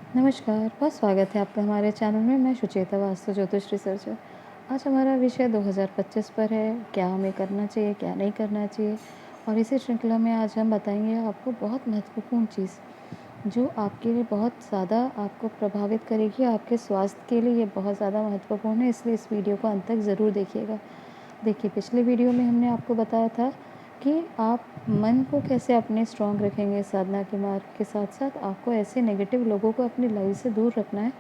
नमस्कार, बहुत स्वागत है आपका हमारे चैनल में। मैं सुचेता वास्तु ज्योतिष रिसर्चर। आज हमारा विषय 2025 पर है, क्या हमें करना चाहिए, क्या नहीं करना चाहिए। और इसी श्रृंखला में आज हम बताएंगे आपको बहुत महत्वपूर्ण चीज़, जो आपके लिए बहुत ज़्यादा आपको प्रभावित करेगी। आपके स्वास्थ्य के लिए ये बहुत ज़्यादा महत्वपूर्ण है, इसलिए इस वीडियो को अंत तक ज़रूर देखिएगा। देखिए, पिछले वीडियो में हमने आपको बताया था कि आप मन को कैसे अपने स्ट्रॉन्ग रखेंगे साधना के मार्ग के साथ साथ। आपको ऐसे नेगेटिव लोगों को अपनी लाइफ से दूर रखना है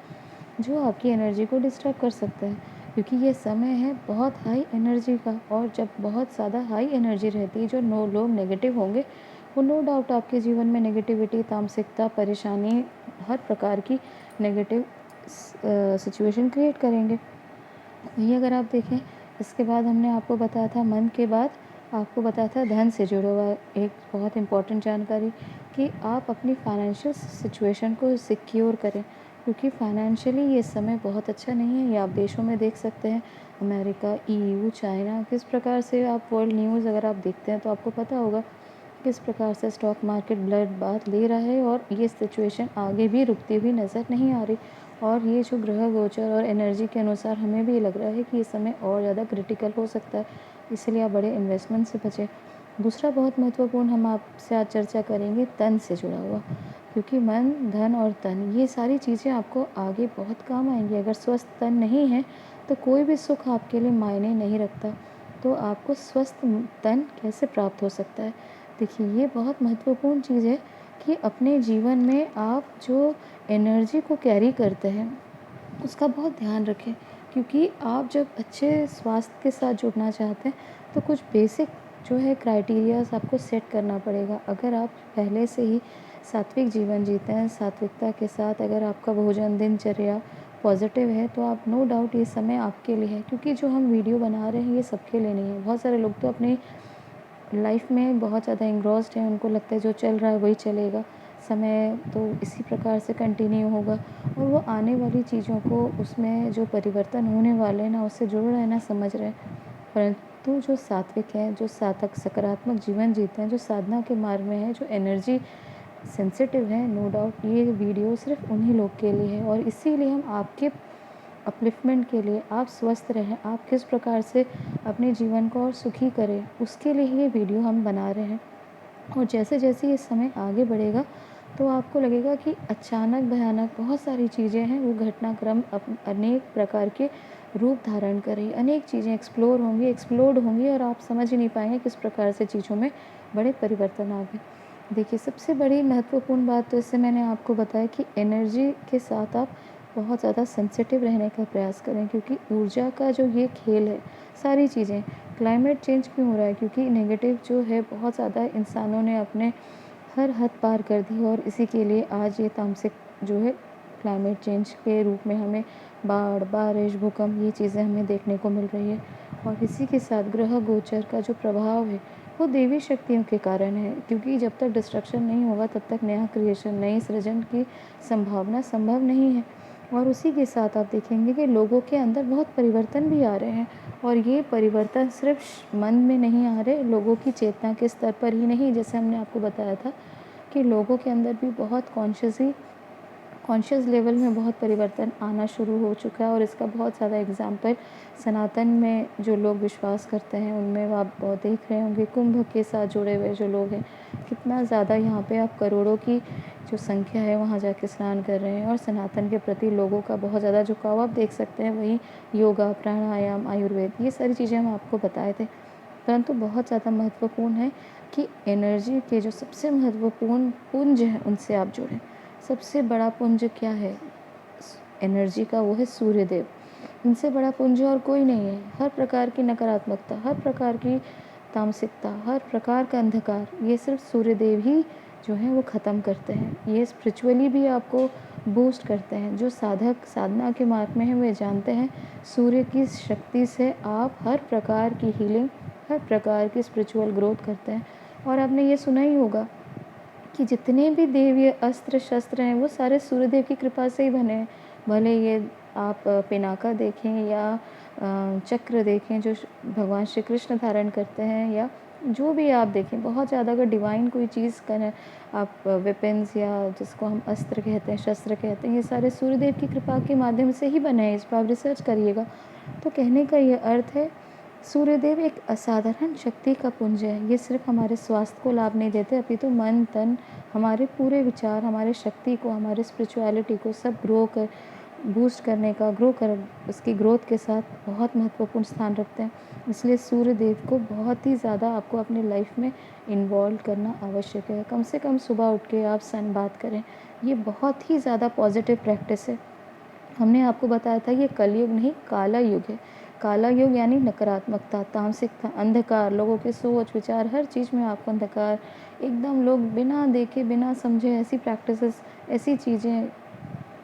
जो आपकी एनर्जी को डिस्टर्ब कर सकते हैं, क्योंकि ये समय है बहुत हाई एनर्जी का। और जब बहुत ज़्यादा हाई एनर्जी रहती है, जो लोग नेगेटिव होंगे, वो नो डाउट आपके जीवन में नेगेटिविटी, तामसिकता, परेशानी, हर प्रकार की नेगेटिव सिचुएशन क्रिएट करेंगे। वहीं अगर आप देखें, इसके बाद हमने आपको बताया था, मन के बाद आपको बताया था धन से जुड़ा हुआ एक बहुत इम्पोर्टेंट जानकारी, कि आप अपनी फाइनेंशियल सिचुएशन को सिक्योर करें, क्योंकि फाइनेंशियली ये समय बहुत अच्छा नहीं है। ये आप देशों में देख सकते हैं, अमेरिका, ईयू, चाइना, किस प्रकार से आप वर्ल्ड न्यूज़ अगर आप देखते हैं तो आपको पता होगा किस प्रकार से स्टॉक मार्केट ब्लड बाथ ले रहा है। और ये सिचुएशन आगे भी रुकती हुई नज़र नहीं आ रही। और ये जो ग्रह गोचर और एनर्जी के अनुसार हमें भी लग रहा है कि ये समय और ज़्यादा क्रिटिकल हो सकता है, इसलिए आप बड़े इन्वेस्टमेंट से बचें। दूसरा बहुत महत्वपूर्ण हम आपसे आज चर्चा करेंगे तन से जुड़ा हुआ, क्योंकि मन, धन और तन, ये सारी चीज़ें आपको आगे बहुत काम आएंगी। अगर स्वस्थ तन नहीं है तो कोई भी सुख आपके लिए मायने नहीं रखता। तो आपको स्वस्थ तन कैसे प्राप्त हो सकता है? देखिए, ये बहुत महत्वपूर्ण चीज़ है कि अपने जीवन में आप जो एनर्जी को कैरी करते हैं उसका बहुत ध्यान रखें, क्योंकि आप जब अच्छे स्वास्थ्य के साथ जुड़ना चाहते हैं तो कुछ बेसिक जो है क्राइटेरियाज आपको सेट करना पड़ेगा। अगर आप पहले से ही सात्विक जीवन जीते हैं, सात्विकता के साथ अगर आपका भोजन, दिनचर्या पॉजिटिव है, तो आप नो डाउट ये समय आपके लिए है। क्योंकि जो हम वीडियो बना रहे हैं ये सबके लिए नहीं है। बहुत सारे लोग तो अपने लाइफ में बहुत ज़्यादा एंग्रॉस्ड हैं, उनको लगता है जो चल रहा है वही चलेगा, समय तो इसी प्रकार से कंटिन्यू होगा। और वो आने वाली चीज़ों को, उसमें जो परिवर्तन होने वाले हैं ना, उससे जुड़ रहे हैं ना, समझ रहे हैं। परंतु जो सात्विक हैं, जो सातक सकारात्मक जीवन जीते हैं, जो साधना के मार्ग में है, जो एनर्जी सेंसिटिव है, नो डाउट ये वीडियो सिर्फ उन्हीं लोग के लिए है। और इसीलिए हम आपके अपलिफ्टमेंट के लिए, आप स्वस्थ रहें, आप किस प्रकार से अपने जीवन को और सुखी करें, उसके लिए ही ये वीडियो हम बना रहे हैं। और जैसे जैसे ये समय आगे बढ़ेगा तो आपको लगेगा कि अचानक भयानक बहुत सारी चीज़ें हैं, वो घटनाक्रम अनेक प्रकार के रूप धारण करें, अनेक चीज़ें एक्सप्लोर होंगी, एक्सप्लोड होंगी, और आप समझ ही नहीं पाएंगे किस प्रकार से चीज़ों में बड़े परिवर्तन आ गए। देखिए, सबसे बड़ी महत्वपूर्ण बात तो इससे मैंने आपको बताया कि एनर्जी के साथ आप बहुत ज़्यादा सेंसिटिव रहने का प्रयास करें, क्योंकि ऊर्जा का जो ये खेल है, सारी चीज़ें, क्लाइमेट चेंज क्यों हो रहा है, क्योंकि नेगेटिव जो है बहुत ज़्यादा इंसानों ने अपने हर हद पार कर दी। और इसी के लिए आज ये तामसिक जो है क्लाइमेट चेंज के रूप में हमें बाढ़, बारिश, भूकंप, ये चीज़ें हमें देखने को मिल रही है। और इसी के साथ ग्रह गोचर का जो प्रभाव है वो देवी शक्तियों के कारण है, क्योंकि जब तक डिस्ट्रक्शन नहीं होगा तब तक नया क्रिएशन, नई सृजन की संभावना संभव नहीं है। और उसी के साथ आप देखेंगे कि लोगों के अंदर बहुत परिवर्तन भी आ रहे हैं। और ये परिवर्तन सिर्फ मन में नहीं आ रहे, लोगों की चेतना के स्तर पर ही नहीं, जैसे हमने आपको बताया था कि लोगों के अंदर भी बहुत कॉन्शियस लेवल में बहुत परिवर्तन आना शुरू हो चुका है। और इसका बहुत ज़्यादा एग्जाम्पल सनातन में जो लोग विश्वास करते हैं उनमें वो आप देख रहे होंगे। कुंभ के साथ जुड़े हुए जो लोग हैं, कितना ज़्यादा यहाँ पे आप करोड़ों की जो संख्या है वहाँ जाके स्नान कर रहे हैं। और सनातन के प्रति लोगों का बहुत ज़्यादा झुकाव आप देख सकते हैं। वहीं योगा, प्राणायाम, आयुर्वेद, ये सारी चीज़ें हम आपको बताए थे। परंतु बहुत ज़्यादा महत्वपूर्ण है कि एनर्जी के जो सबसे महत्वपूर्ण पुंज हैं उनसे आप जुड़ें। सबसे बड़ा पुंज क्या है एनर्जी का? वो है सूर्यदेव। इनसे बड़ा पुंज और कोई नहीं है। हर प्रकार की नकारात्मकता, हर प्रकार की तामसिकता, हर प्रकार का अंधकार, ये सिर्फ सूर्यदेव ही जो है वो ख़त्म करते हैं। ये स्पिरिचुअली भी आपको बूस्ट करते हैं। जो साधक साधना के मार्ग में हैं वे जानते हैं सूर्य की शक्ति से आप हर प्रकार की हीलिंग, हर प्रकार की स्पिरिचुअल ग्रोथ करते हैं। और आपने ये सुना ही होगा कि जितने भी देवीय अस्त्र शस्त्र हैं वो सारे सूर्यदेव की कृपा से ही बने हैं। भले ये आप पिनाका देखें या चक्र देखें जो भगवान श्री कृष्ण धारण करते हैं, या जो भी आप देखें, बहुत ज़्यादा अगर डिवाइन कोई चीज़ करें आप, वेपन्स या जिसको हम अस्त्र कहते हैं, शस्त्र कहते हैं, ये सारे सूर्यदेव की कृपा के माध्यम से ही बने हैं। इस पर आप रिसर्च करिएगा। तो कहने का ये अर्थ है, सूर्यदेव एक असाधारण शक्ति का पुंज है। ये सिर्फ हमारे स्वास्थ्य को लाभ नहीं देते, अपितु मन, तन, हमारे पूरे विचार, हमारे शक्ति को, हमारे स्पिरिचुअलिटी को सब बूस्ट करने का, उसकी ग्रोथ के साथ बहुत महत्वपूर्ण स्थान रखते हैं। इसलिए सूर्यदेव को बहुत ही ज़्यादा आपको अपनी लाइफ में इन्वॉल्व करना आवश्यक है। कम से कम सुबह उठ के आप सन बाथ करें। ये बहुत ही ज़्यादा पॉजिटिव प्रैक्टिस है। हमने आपको बताया था ये कलयुग नहीं, काला युग है। काला युग यानी नकारात्मकता, तामसिकता, अंधकार, लोगों के सोच विचार, हर चीज़ में आपको अंधकार, एकदम लोग बिना देखे बिना समझे ऐसी प्रैक्टिसेस, ऐसी चीज़ें,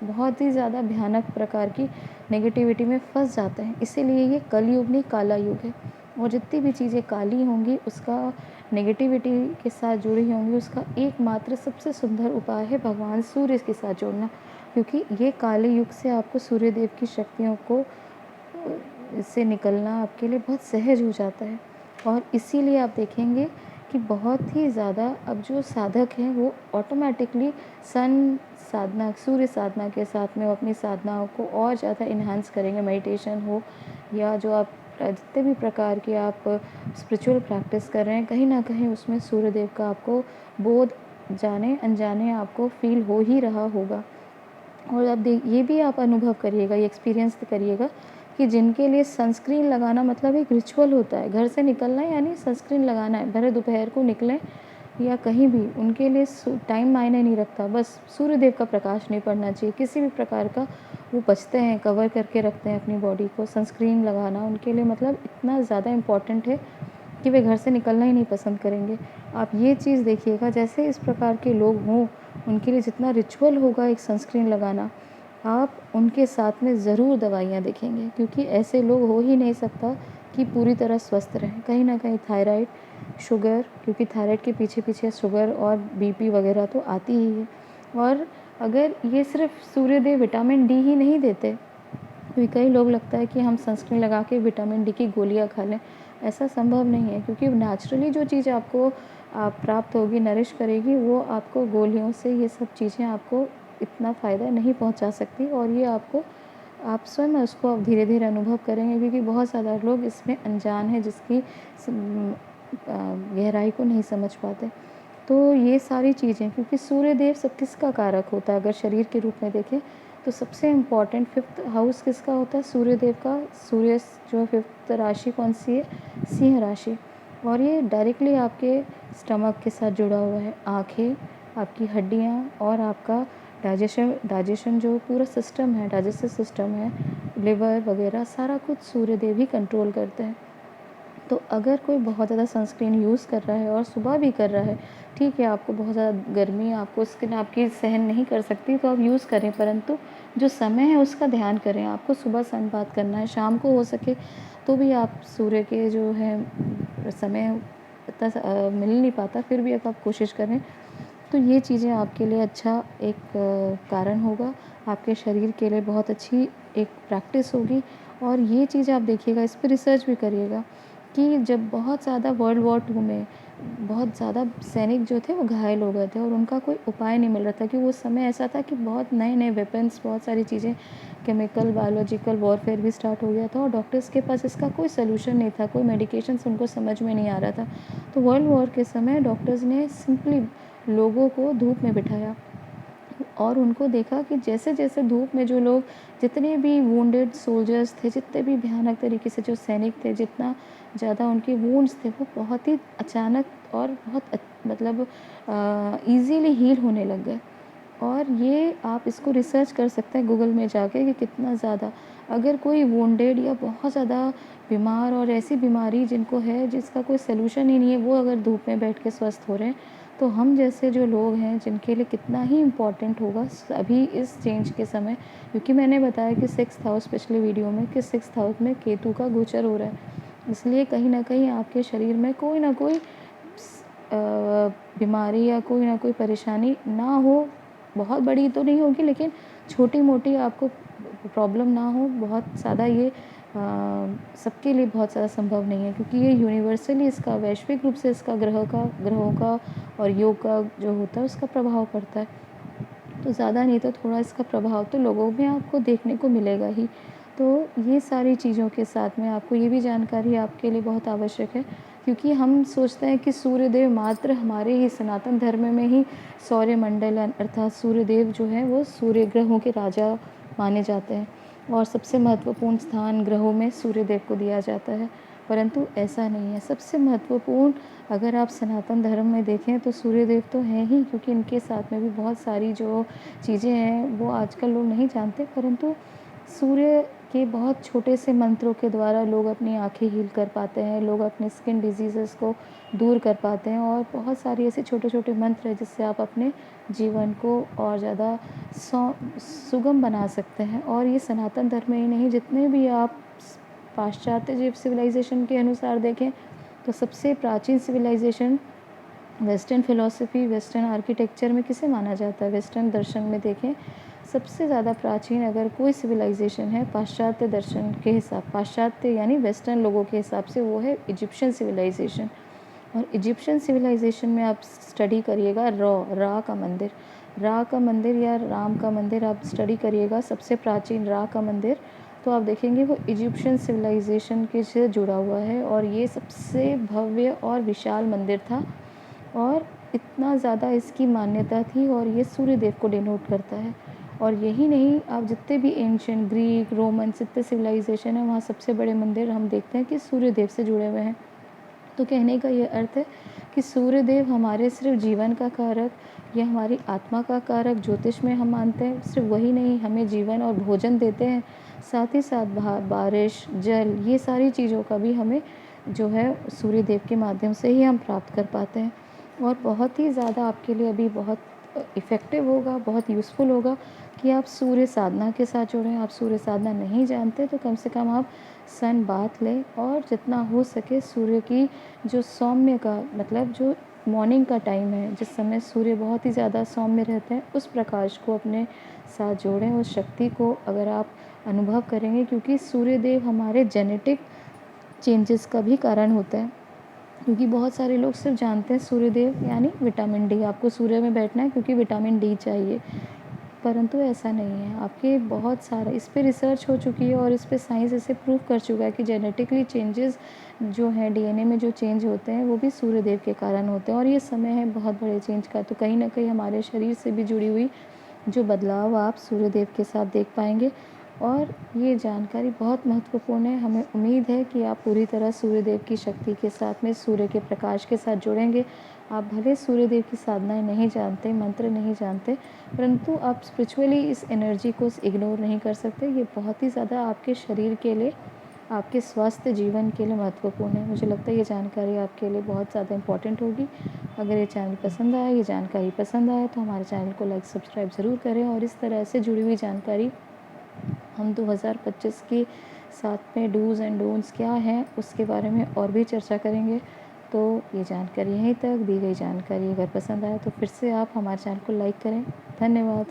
बहुत ही ज़्यादा भयानक प्रकार की नेगेटिविटी में फंस जाते हैं। इसीलिए ये कलयुग नहीं, काला युग है। और जितनी भी चीज़ें काली होंगी, उसका नेगेटिविटी के साथ जुड़ी होंगी, उसका एकमात्र सबसे सुंदर उपाय है भगवान सूर्य के साथ जोड़ना। क्योंकि ये काले युग से आपको सूर्यदेव की शक्तियों को से निकलना आपके लिए बहुत सहज हो जाता है। और इसीलिए आप देखेंगे कि बहुत ही ज़्यादा अब जो साधक हैं वो ऑटोमेटिकली सन साधना, सूर्य साधना के साथ में वो अपनी साधनाओं को और ज़्यादा इन्हांस करेंगे। मेडिटेशन हो या जो आप जितने भी प्रकार के आप स्पिरिचुअल प्रैक्टिस कर रहे हैं, कहीं ना कहीं उसमें सूर्यदेव का आपको बोध जाने अनजाने आपको फील हो ही रहा होगा। और अब ये भी आप अनुभव करिएगा, ये एक्सपीरियंस करिएगा कि जिनके लिए सनस्क्रीन लगाना मतलब एक रिचुअल होता है, घर से निकलना है यानी सनस्क्रीन लगाना है, भले दोपहर को निकलें या कहीं भी, उनके लिए टाइम मायने नहीं रखता, बस सूर्यदेव का प्रकाश नहीं पड़ना चाहिए किसी भी प्रकार का। वो बचते हैं, कवर करके रखते हैं अपनी बॉडी को। सनस्क्रीन लगाना उनके लिए मतलब इतना ज़्यादा इम्पॉर्टेंट है कि वे घर से निकलना ही नहीं पसंद करेंगे। आप ये चीज़ देखिएगा, जैसे इस प्रकार के लोग हों, उनके लिए जितना रिचुअल होगा एक सनस्क्रीन लगाना, आप उनके साथ में ज़रूर दवाइयाँ देखेंगे। क्योंकि ऐसे लोग हो ही नहीं सकता कि पूरी तरह स्वस्थ रहें। कहीं ना कहीं थायराइड, शुगर, क्योंकि थायराइड के पीछे पीछे शुगर और बीपी वगैरह तो आती ही है। और अगर ये सिर्फ सूर्यदेव विटामिन डी ही नहीं देते, क्योंकि कई लोग लगता है कि हम सनस्क्रीन लगा के विटामिन डी की गोलियां खा लें, ऐसा संभव नहीं है। क्योंकि नेचुरली जो चीज़ आपको प्राप्त होगी, नरिश करेगी, वो आपको गोलियों से ये सब चीज़ें आपको इतना फ़ायदा नहीं पहुंचा सकती। और ये आपको, आप स्वयं उसको आप धीरे धीरे अनुभव करेंगे। क्योंकि बहुत ज़्यादा लोग इसमें अनजान हैं, जिसकी गहराई को नहीं समझ पाते। तो ये सारी चीज़ें, क्योंकि सूर्यदेव सब किसका कारक होता है, अगर शरीर के रूप में देखें तो सबसे इम्पॉर्टेंट 5th हाउस किसका होता है, सूर्यदेव का। सूर्य जो 5th राशि कौन सी है, सिंह राशि। और ये डायरेक्टली आपके स्टमक के साथ जुड़ा हुआ है। आँखें, आपकी हड्डियाँ और आपका डाइजेशन जो पूरा सिस्टम है, डाइजेस्टिव सिस्टम है, लिवर वगैरह, सारा कुछ सूर्यदेव ही कंट्रोल करते हैं। तो अगर कोई बहुत ज़्यादा सनस्क्रीन यूज़ कर रहा है और सुबह भी कर रहा है, ठीक है, आपको बहुत ज़्यादा गर्मी, आपको स्किन आपकी सहन नहीं कर सकती तो आप यूज़ करें, परंतु जो समय है उसका ध्यान करें। आपको सुबह सन बाथ करना है, शाम को हो सके तो भी आप सूर्य के जो है समय इतना मिल नहीं पाता, फिर भी अब आप कोशिश करें तो ये चीज़ें आपके लिए अच्छा एक कारण होगा, आपके शरीर के लिए बहुत अच्छी एक प्रैक्टिस होगी। और ये चीज़ आप देखिएगा, इस पे रिसर्च भी करिएगा कि जब बहुत ज़्यादा वर्ल्ड वॉर 2 में बहुत ज़्यादा सैनिक जो थे वो घायल हो गए थे और उनका कोई उपाय नहीं मिल रहा था। कि वो समय ऐसा था कि बहुत नए-नए वेपन्स, बहुत सारी चीज़ें, केमिकल, बायोलॉजिकल वॉरफेयर भी स्टार्ट हो गया था और डॉक्टर्स के पास इसका कोई सॉल्यूशन नहीं था, कोई मेडिकेशंस उनको समझ में नहीं आ रहा था। तो वर्ल्ड वॉर के समय डॉक्टर्स ने सिंपली लोगों को धूप में बिठाया और उनको देखा कि जैसे-जैसे धूप में जो लोग, जितने भी वुंडेड सोल्जर्स थे, जितने भी भयानक तरीके से जो सैनिक थे, जितना ज़्यादा उनके वुंड्स थे, वो बहुत ही अचानक और बहुत मतलब ईज़िली हील होने लग गए। और ये आप इसको रिसर्च कर सकते हैं गूगल में जाके कि कितना ज़्यादा, अगर कोई वुंडेड या बहुत ज़्यादा बीमार और ऐसी बीमारी जिनको है जिसका कोई सॉल्यूशन ही नहीं है, वो अगर धूप में बैठ के स्वस्थ हो रहे हैं, तो हम जैसे जो लोग हैं जिनके लिए कितना ही इम्पोर्टेंट होगा अभी इस चेंज के समय। क्योंकि मैंने बताया कि 6th हाउस, पिछले वीडियो में, कि 6th हाउस में केतु का गोचर हो रहा है। इसलिए कहीं ना कहीं आपके शरीर में कोई ना कोई बीमारी या कोई ना कोई परेशानी ना हो, बहुत बड़ी तो नहीं होगी लेकिन छोटी मोटी आपको प्रॉब्लम ना हो, बहुत ज़्यादा ये सबके लिए बहुत ज़्यादा संभव नहीं है, क्योंकि ये यूनिवर्सली इसका वैश्विक रूप से इसका ग्रहों का और योग का जो होता है उसका प्रभाव पड़ता है। तो ज़्यादा नहीं तो थोड़ा इसका प्रभाव तो लोगों में आपको देखने को मिलेगा ही। तो ये सारी चीज़ों के साथ में आपको ये भी जानकारी आपके लिए बहुत आवश्यक है, क्योंकि हम सोचते हैं कि सूर्यदेव मात्र हमारे ही सनातन धर्म में ही सौरमंडल अर्थात सूर्यदेव जो है वो सूर्य ग्रहों के राजा माने जाते हैं और सबसे महत्वपूर्ण स्थान ग्रहों में सूर्यदेव को दिया जाता है। परंतु ऐसा नहीं है। सबसे महत्वपूर्ण अगर आप सनातन धर्म में देखें तो सूर्यदेव तो हैं ही, क्योंकि इनके साथ में भी बहुत सारी जो चीज़ें हैं वो आजकल लोग नहीं जानते, परंतु सूर्य के बहुत छोटे से मंत्रों के द्वारा लोग अपनी आँखें हील कर पाते हैं, लोग अपने स्किन डिजीज़ेज़ को दूर कर पाते हैं और बहुत सारी ऐसे छोटे-छोटे मंत्र हैं जिससे आप अपने जीवन को और ज़्यादा सुगम बना सकते हैं। और ये सनातन धर्म ही नहीं, जितने भी आप पाश्चात्य जो सिविलाइजेशन के अनुसार देखें तो सबसे प्राचीन civilisation western philosophy, western architecture में किसे माना जाता है? वेस्टर्न दर्शन में देखें, सबसे ज़्यादा प्राचीन अगर कोई सिविलाइजेशन है पाश्चात्य दर्शन के हिसाब, पाश्चात्य यानी वेस्टर्न लोगों के हिसाब से, वो है इजिप्शियन सिविलाइजेशन। और इजिप्शियन सिविलाइजेशन में आप स्टडी करिएगा रा का मंदिर, रा का मंदिर या राम का मंदिर आप स्टडी करिएगा, सबसे प्राचीन रा का मंदिर, तो आप देखेंगे वो इजिप्शियन सिविलाइजेशन के से जुड़ा हुआ है और ये सबसे भव्य और विशाल मंदिर था और इतना ज़्यादा इसकी मान्यता थी और ये सूर्यदेव को डिनोट करता है। और यही नहीं, आप जितने भी एंशिएंट ग्रीक, रोमन जितने सिविलाइजेशन है वहाँ सबसे बड़े मंदिर हम देखते हैं कि सूर्यदेव से जुड़े हुए हैं। तो कहने का ये अर्थ है कि सूर्यदेव हमारे सिर्फ जीवन का कारक या हमारी आत्मा का कारक ज्योतिष में हम मानते हैं, सिर्फ वही नहीं, हमें जीवन और भोजन देते हैं, साथ ही साथ बारिश, जल, ये सारी चीज़ों का भी हमें जो है सूर्यदेव के माध्यम से ही हम प्राप्त कर पाते हैं। और बहुत ही ज़्यादा आपके लिए अभी बहुत इफ़ेक्टिव होगा, बहुत यूज़फुल होगा कि आप सूर्य साधना के साथ जुड़ें। आप सूर्य साधना नहीं जानते तो कम से कम आप सन बाथ लें और जितना हो सके सूर्य की जो सौम्य का मतलब जो मॉर्निंग का टाइम है, जिस समय सूर्य बहुत ही ज़्यादा सौम्य रहते हैं, उस प्रकाश को अपने साथ जोड़ें, उस शक्ति को अगर आप अनुभव करेंगे, क्योंकि सूर्यदेव हमारे जेनेटिक चेंजेस का भी कारण होता है। क्योंकि बहुत सारे लोग सिर्फ जानते हैं सूर्यदेव यानी विटामिन डी, आपको सूर्य में बैठना है क्योंकि विटामिन डी चाहिए, परंतु ऐसा नहीं है। आपके बहुत सारा इस पे रिसर्च हो चुकी है और इस पे साइंस इसे प्रूव कर चुका है कि जेनेटिकली चेंजेस जो हैं डीएनए में जो चेंज होते हैं वो भी सूर्यदेव के कारण होते हैं और ये समय है बहुत बड़े चेंज का। तो कहीं न कहीं हमारे शरीर से भी जुड़ी हुई जो बदलाव आप सूर्यदेव के साथ देख पाएँगे और ये जानकारी बहुत महत्वपूर्ण है। हमें उम्मीद है कि आप पूरी तरह सूर्यदेव की शक्ति के साथ में सूर्य के प्रकाश के साथ जुड़ेंगे। आप भले सूर्यदेव की साधनाएँ नहीं जानते, मंत्र नहीं जानते, परंतु आप स्पिरिचुअली इस एनर्जी को इग्नोर नहीं कर सकते। ये बहुत ही ज़्यादा आपके शरीर के लिए, आपके स्वस्थ जीवन के लिए महत्वपूर्ण है। मुझे लगता है ये जानकारी आपके लिए बहुत ज़्यादा इम्पोर्टेंट होगी। अगर ये चैनल पसंद आया, ये जानकारी पसंद आया तो हमारे चैनल को लाइक सब्सक्राइब ज़रूर करें और इस तरह से जुड़ी हुई जानकारी हम 2025 के साथ में डूज़ एंड डोंट्स क्या हैं उसके बारे में और भी चर्चा करेंगे। तो ये जानकारी यहीं तक दी गई जानकारी अगर पसंद आए तो फिर से आप हमारे चैनल को लाइक करें। धन्यवाद।